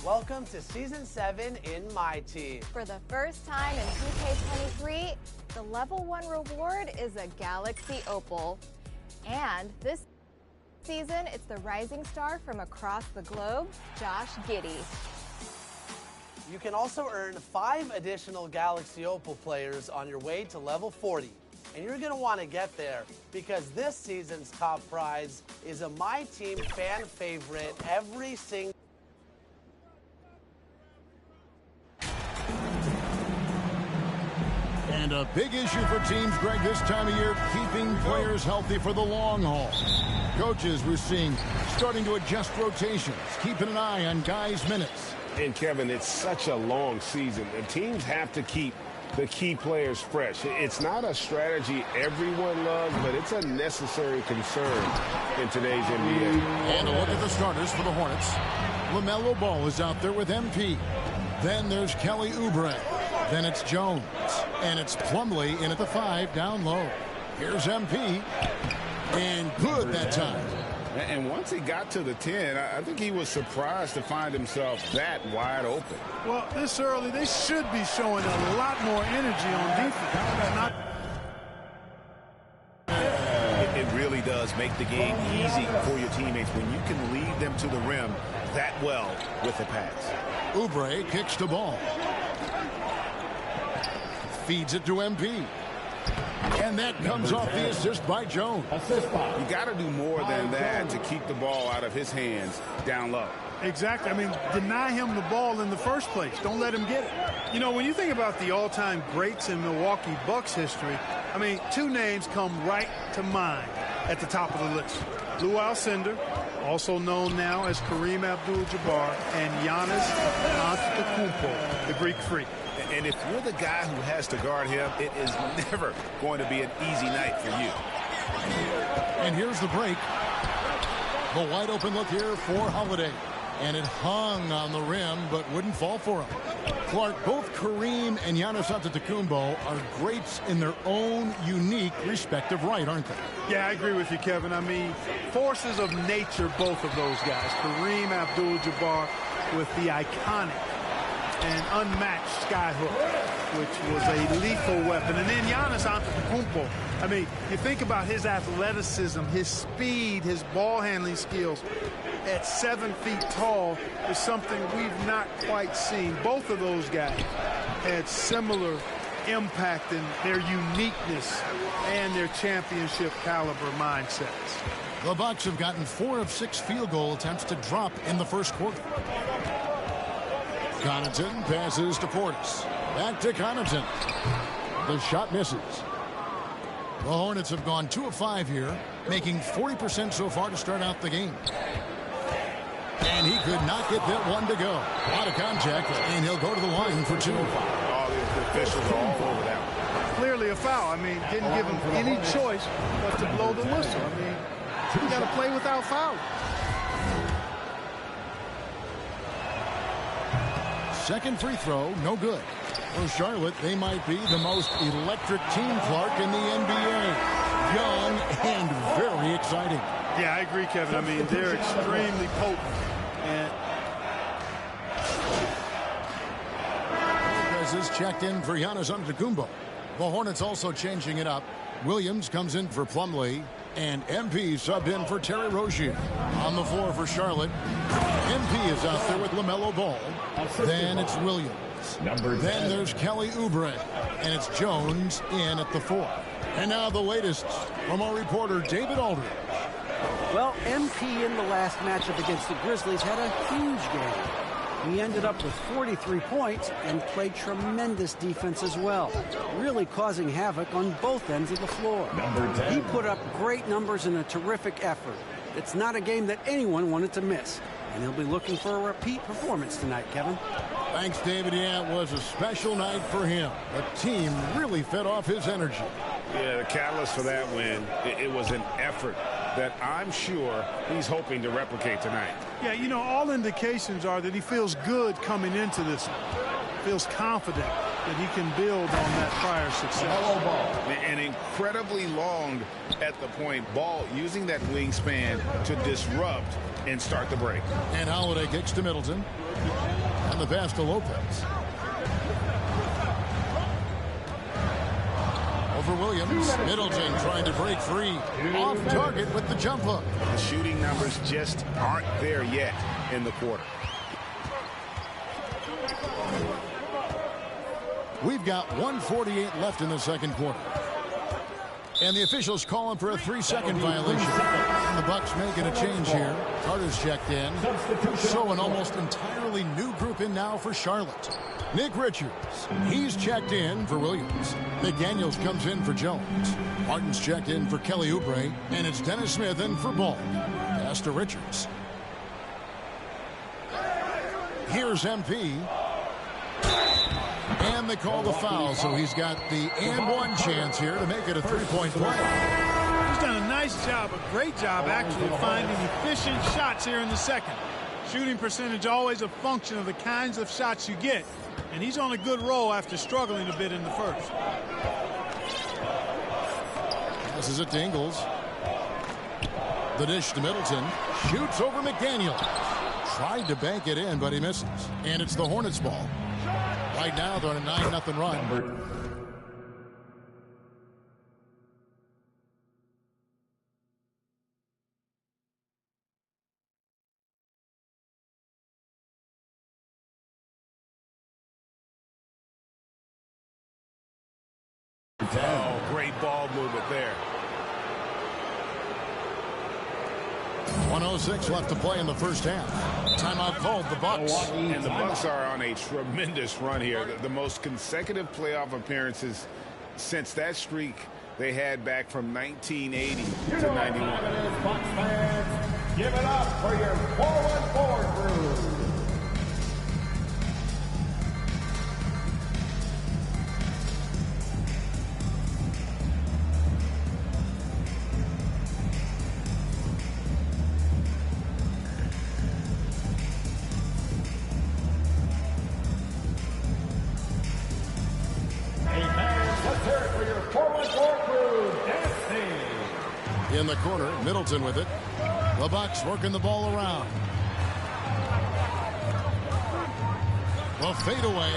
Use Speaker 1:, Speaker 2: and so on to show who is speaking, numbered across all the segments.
Speaker 1: Welcome to Season 7 in My Team.
Speaker 2: For the first time in 2K23, the Level 1 reward is a Galaxy Opal. And this season, it's the rising star from across the globe, Josh Giddey.
Speaker 1: You can also earn 5 additional Galaxy Opal players on your way to level 40. And you're going to want to get there because this season's top prize is a My Team fan favorite every single.
Speaker 3: And a big issue for teams, Greg, this time of year, keeping players healthy for the long haul. Coaches, we're seeing, starting to adjust rotations, keeping an eye on guys' minutes.
Speaker 4: And, Kevin, it's such a long season. The teams have to keep the key players fresh. It's not a strategy everyone loves, but it's a necessary concern in today's NBA.
Speaker 3: And a look at the starters for the Hornets. LaMelo Ball is out there with MP. Then there's Kelly Oubre. Then it's Jones. And it's Plumlee in at the 5 down low. Here's MP. And good that time.
Speaker 4: And once he got to the 10, I think he was surprised to find himself that wide open.
Speaker 5: Well, this early, they should be showing a lot more energy on defense.
Speaker 6: It really does make the game easy for your teammates when you can lead them to the rim that well with a pass.
Speaker 3: Oubre kicks the ball. Feeds it to MP. And that comes off the assist by Jones.
Speaker 4: You got to do more than that to keep the ball out of his hands down low.
Speaker 5: Exactly. I mean, deny him the ball in the first place. Don't let him get it. You know, when you think about the all-time greats in Milwaukee Bucks history, I mean, 2 names come right to mind at the top of the list. Lou Alcindor, also known now as Kareem Abdul-Jabbar, and Giannis Antetokounmpo, the Greek Freak.
Speaker 6: And if you're the guy who has to guard him, it is never going to be an easy night for you.
Speaker 3: And here's the break. The wide open look here for Holiday. And it hung on the rim, but wouldn't fall for him. Clark, both Kareem and Giannis Antetokounmpo are greats in their own unique respective right, aren't they?
Speaker 5: Yeah, I agree with you, Kevin. I mean, forces of nature, both of those guys. Kareem Abdul-Jabbar with the iconic and unmatched skyhook, which was a lethal weapon. And then Giannis Antetokounmpo. I mean, you think about his athleticism, his speed, his ball handling skills at 7 feet tall is something we've not quite seen. Both of those guys had similar impact in their uniqueness and their championship caliber mindsets.
Speaker 3: The Bucks have gotten 4 of 6 field goal attempts to drop in the first quarter. Connaughton passes to Portis. Back to Connaughton. The shot misses. The Hornets have gone 2 of 5 here, making 40% so far to start out the game. And he could not get that one to go. A lot of contact, and he'll go to the line for 2.
Speaker 4: All the officials are all over that one.
Speaker 5: Clearly a foul. I mean, didn't give him any choice but to blow the whistle. I mean, you got to play without foul.
Speaker 3: Second free throw, no good. For Charlotte, they might be the most electric team, Clark, in the NBA. Young and very exciting.
Speaker 5: Yeah, I agree, Kevin. I mean, they're extremely potent. And
Speaker 3: Lopez is checked in for Giannis Antetokounmpo. The Hornets also changing it up. Williams comes in for Plumlee, and MP subbed in for Terry Rozier. On the floor for Charlotte, MP is out there with LaMelo Ball. Then it's Williams. Then there's Kelly Oubre, and it's Jones in at the 4. And now the latest from our reporter David Aldridge.
Speaker 7: Well, MP in the last matchup against the Grizzlies had a huge game. He ended up with 43 points and played tremendous defense as well, really causing havoc on both ends of the floor. He put up great numbers in a terrific effort. It's not a game that anyone wanted to miss, and he'll be looking for a repeat performance tonight, Kevin.
Speaker 3: Thanks, David. Yeah, it was a special night for him. The team really fed off his energy.
Speaker 4: Yeah, the catalyst for that win, it was an effort that I'm sure he's hoping to replicate tonight.
Speaker 5: yeah, all indications are that he feels good coming into this one. Feels confident. that he can build on that prior success.
Speaker 6: And incredibly long at the point. Ball using that wingspan to disrupt and start the break.
Speaker 3: And Holiday kicks to Middleton. And the pass to Lopez. Over Williams. Middleton trying to break free. Off target with the jump hook.
Speaker 6: The shooting numbers just aren't there yet in the quarter.
Speaker 3: We've got 1:48 left in the second quarter. And the officials calling for a 3-second violation. And the Bucks making a change here. Carter's checked in. So an almost entirely new group in now for Charlotte. Nick Richards, he's checked in for Williams. McDaniels comes in for Jones. Martin's checked in for Kelly Oubre. And it's Dennis Smith in for Ball. Pass to Richards. Here's MP. And they call the foul, so he's got the and-one chance here to make it a 3-point play.
Speaker 5: He's done a nice job, a great job actually, finding efficient shots here in the second. Shooting percentage always a function of the kinds of shots you get, and he's on a good roll after struggling a bit in the first.
Speaker 3: Passes it to Ingles. The dish to Middleton. Shoots over McDaniel. Tried to bank it in, but he misses. And it's the Hornets' ball. Right now, they're on a 9-0 run.
Speaker 6: Oh, great ball movement there.
Speaker 3: 1:06 left to play in the first half. Timeout called the Bucks.
Speaker 6: And the Bucks are on a tremendous run here. The most consecutive playoff appearances since that streak they had back from 1980 to 91.
Speaker 8: Bucks fans, give it up for your 4-1-4 crew.
Speaker 3: In the corner, Middleton with it. The Bucks working the ball around. The fadeaway.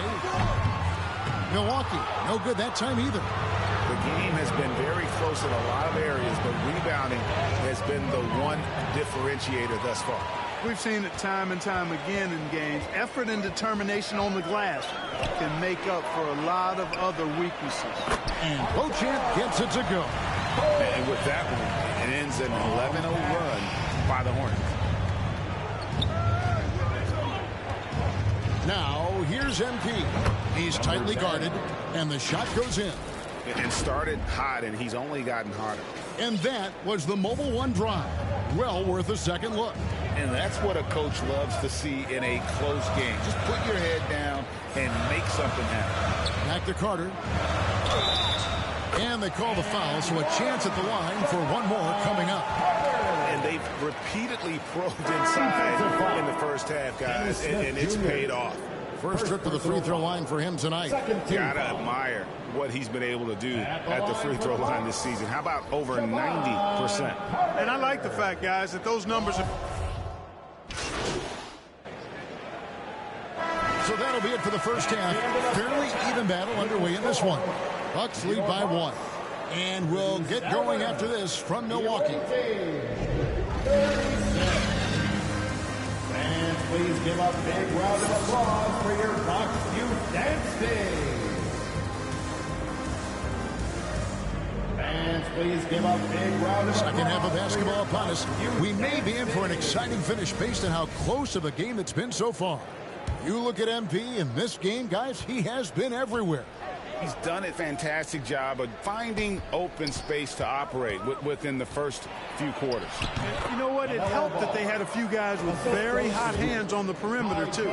Speaker 3: Milwaukee, no good that time either.
Speaker 6: The game has been very close in a lot of areas, but rebounding has been the one differentiator thus far.
Speaker 5: We've seen it time and time again in games. Effort and determination on the glass can make up for a lot of other weaknesses.
Speaker 3: And Beauchamp gets it to go.
Speaker 6: And with that one, it ends an 11-0 run by the Hornets.
Speaker 3: Now, here's MP. He's tightly guarded, and the shot goes in.
Speaker 6: And started hot, and he's only gotten hotter.
Speaker 3: And that was the Mobile One drive. Well worth a second look.
Speaker 6: And that's what a coach loves to see in a close game. Just put your head down and make something happen.
Speaker 3: Back to Carter. And they call the foul, so a chance at the line for one more coming up.
Speaker 6: And they've repeatedly probed inside in the first half, guys, and it's paid off.
Speaker 3: First trip to the free throw line for him tonight.
Speaker 6: Gotta admire what he's been able to do at the free throw line this season. How about over 90%?
Speaker 5: And I like the fact, guys, that those numbers are...
Speaker 3: So that'll be it for the first half. Fairly even battle underway in this one. Bucks lead by 1. And we'll get going after this from Milwaukee.
Speaker 8: Fans, please give a big round of applause for your Bucks Youth Dance Team. Fans, please give a big round of applause.
Speaker 3: Second half of basketball upon us. We may be in for an exciting finish based on how close of a game it's been so far. You look at MP in this game, guys, he has been everywhere.
Speaker 6: He's done a fantastic job of finding open space to operate within the first few quarters.
Speaker 5: And you know what? It helped that they had a few guys with very hot hands on the perimeter, too.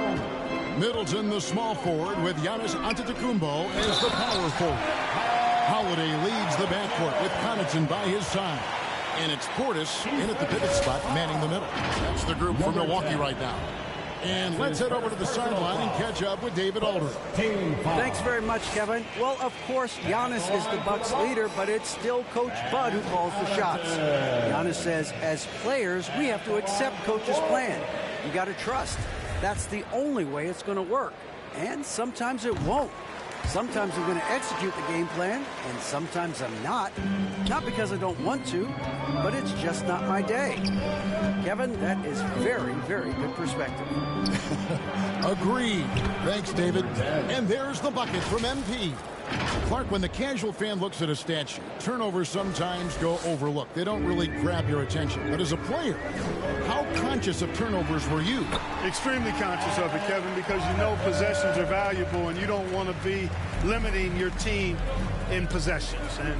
Speaker 3: Middleton, the small forward, with Giannis Antetokounmpo as the power forward. Holiday leads the backcourt with Connaughton by his side. And it's Portis in at the pivot spot, manning the middle. That's the group from Milwaukee right now. And let's head over to the sideline and catch up with David Aldridge.
Speaker 7: Thanks very much, Kevin. Well, of course, Giannis is the Bucks leader, but it's still Coach Bud who calls the shots. Giannis says, as players, we have to accept Coach's plan. You got to trust. That's the only way it's going to work. And sometimes it won't. Sometimes I'm going to execute the game plan, and sometimes I'm not. Not because I don't want to, but it's just not my day. Kevin, that is very, very good perspective.
Speaker 3: Agreed. Thanks, David. And there's the bucket from MP. Clark, when the casual fan looks at a stat sheet, turnovers sometimes go overlooked. They don't really grab your attention. But as a player, how conscious of turnovers were you?
Speaker 5: Extremely conscious of it, Kevin, because you know possessions are valuable and you don't want to be limiting your team in possessions. And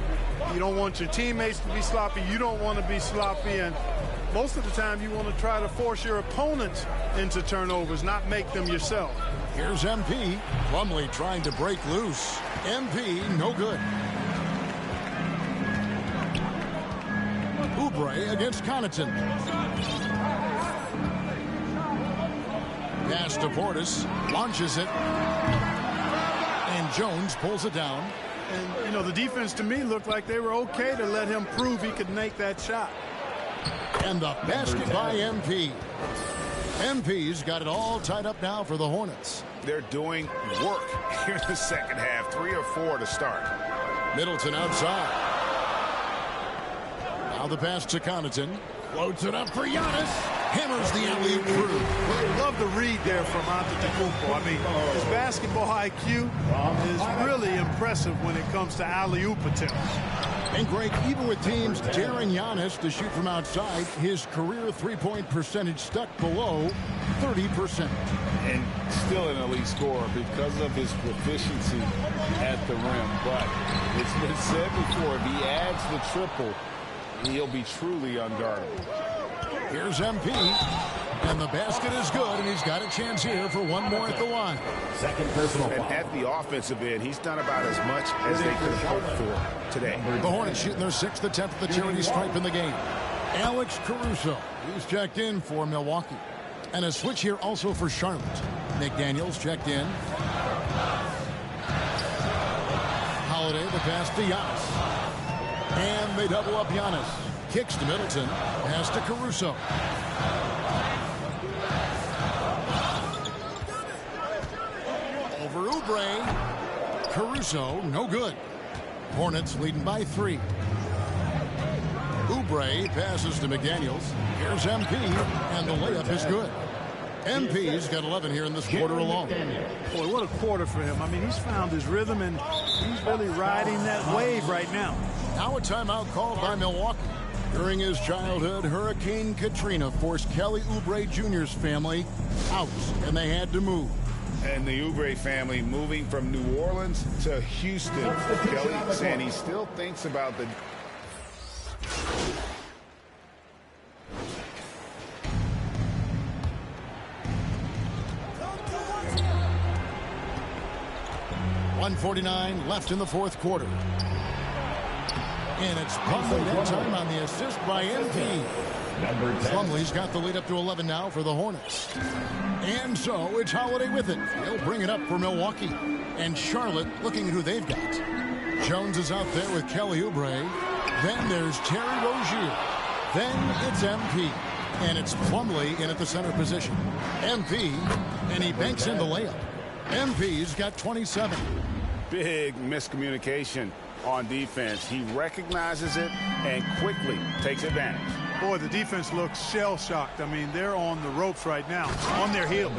Speaker 5: you don't want your teammates to be sloppy. You don't want to be sloppy. And most of the time you want to try to force your opponents into turnovers, not make them yourself.
Speaker 3: Here's MP. Plumlee trying to break loose. MP, no good. Oubre against Connaughton. Pass to Portis. Launches it. And Jones pulls it down.
Speaker 5: And, you know, the defense to me looked like they were okay to let him prove he could make that shot.
Speaker 3: And the basket by MP. MP's got it all tied up now for the Hornets.
Speaker 6: They're doing work here in the second half. 3 or 4 to start.
Speaker 3: Middleton outside. Now the pass to Connaughton. Floats it up for Giannis. Hammers the alley-oop through.
Speaker 5: I love the read there from Antetokounmpo. I mean, his basketball IQ is really impressive when it comes to alley-oop attempts.
Speaker 3: And Greg, even with teams daring Giannis to shoot from outside, his career three-point percentage stuck below 30%.
Speaker 6: And still an elite scorer because of his proficiency at the rim. But it's been said before, if he adds the triple, he'll be truly unguardable.
Speaker 3: Here's MP. And the basket is good, and he's got a chance here for one more at the line.
Speaker 8: Second personal foul.
Speaker 6: And at the offensive end, he's done about as much as they could have hoped for today.
Speaker 3: The Hornets shooting their 6th attempt at the charity stripe in the game. Alex Caruso, he's checked in for Milwaukee. And a switch here also for Charlotte. McDaniels checked in. Holiday, the pass to Giannis. And they double up Giannis. Kicks to Middleton. Pass to Caruso. Over Oubre. Caruso, no good. Hornets leading by 3. Oubre passes to McDaniels. Here's MP, and the layup is good. MP's got 11 here in this quarter alone.
Speaker 5: Boy, what a quarter for him. I mean, he's found his rhythm, and he's really riding that wave right now.
Speaker 3: Now a timeout called by Milwaukee. During his childhood, Hurricane Katrina forced Kelly Oubre Jr.'s family out, and they had to move.
Speaker 6: And the Oubre family moving from New Orleans to Houston. Kelly saying he still thinks about the...
Speaker 3: .149 left in the fourth quarter. And it's Plumlee that time on the assist by MP. Plumlee's got the lead up to 11 now for the Hornets. And so it's Holiday with it. He'll bring it up for Milwaukee. And Charlotte looking at who they've got. Jones is out there with Kelly Oubre. Then there's Terry Rozier. Then it's MP. And it's Plumlee in at the center position. MP, and he banks in the layup. MP's got 27.
Speaker 6: Big miscommunication on defense. He recognizes it and quickly takes advantage.
Speaker 5: Boy, the defense looks shell-shocked. I mean, they're on the ropes right now, on their heels.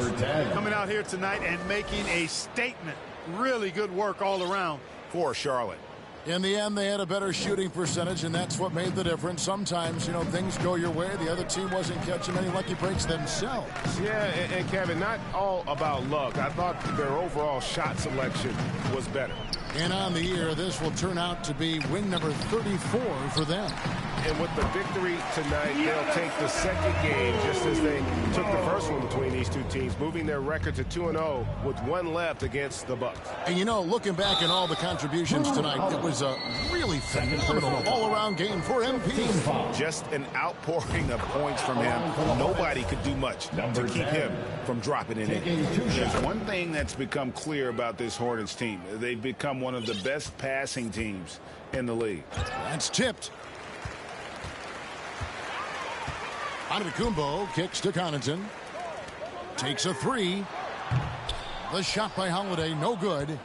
Speaker 5: Coming out here tonight and making a statement. Really good work all around
Speaker 6: for Charlotte.
Speaker 3: In the end, they had a better shooting percentage, and that's what made the difference. Sometimes, you know, things go your way. The other team wasn't catching any lucky breaks themselves.
Speaker 6: Yeah, and Kevin, not all about luck. I thought their overall shot selection was better.
Speaker 3: And on the year, this will turn out to be win number 34 for them.
Speaker 4: And with the victory tonight, they'll take the second game just as they took the first one between these two teams, moving their record to 2-0 with one left against the Bucks.
Speaker 3: And, you know, looking back at all the contributions tonight, it was a really phenomenal all-around game for MP.
Speaker 6: Just an outpouring of points from him. Nobody could do much to keep him from dropping it in. There's one thing that's become clear about this Hornets team. They've become one of the best passing teams in the league.
Speaker 3: That's tipped. Antetokounmpo kicks to Connaughton. Takes a three. The shot by Holiday, no good.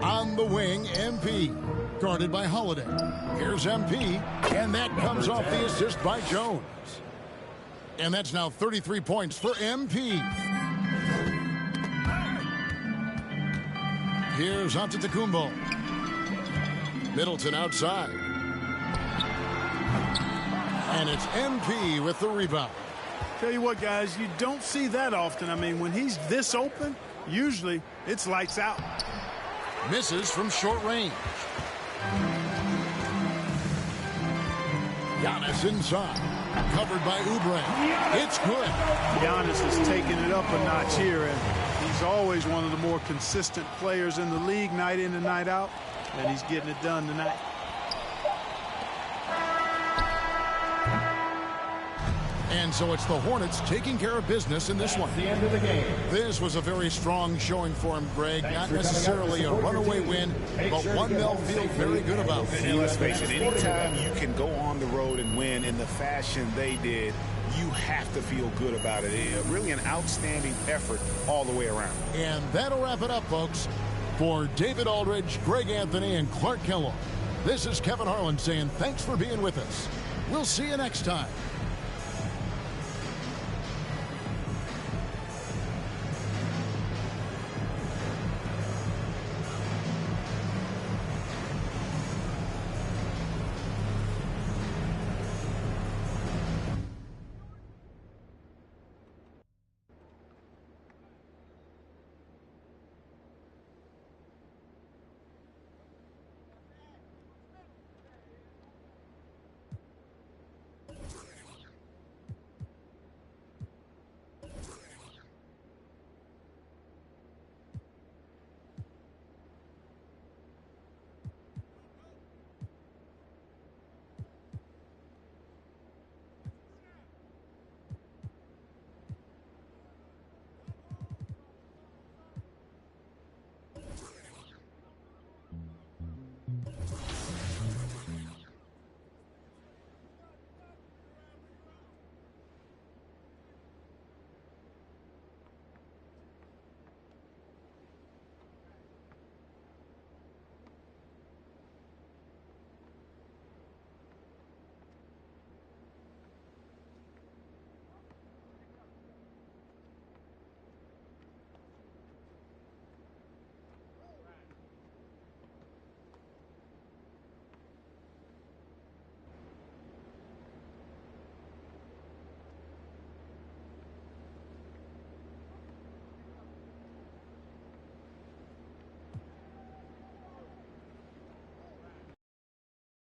Speaker 3: On the wing, MP. Guarded by Holiday. Here's MP. And that comes off the assist by Jones. And that's now 33 points for MP. Here's Antetokounmpo. Middleton outside. And it's MP with the rebound.
Speaker 5: Tell you what, guys, you don't see that often. I mean, when he's this open, usually it's lights out.
Speaker 3: Misses from short range. Giannis inside. Covered by Oubre. It's good.
Speaker 5: Giannis is taking it up a notch here, and he's always one of the more consistent players in the league, night in and night out, and he's getting it done tonight.
Speaker 3: And so it's the Hornets taking care of business in this one.
Speaker 8: The end of the game.
Speaker 3: This was a very strong showing for him, Greg. Not necessarily a runaway win, but one they'll feel very good about.
Speaker 6: And let's face it, anytime you can go on the road and win in the fashion they did, you have to feel good about it. Really an outstanding effort all the way around.
Speaker 3: And that'll wrap it up, folks. For David Aldridge, Greg Anthony, and Clark Kellogg, this is Kevin Harlan saying thanks for being with us. We'll see you next time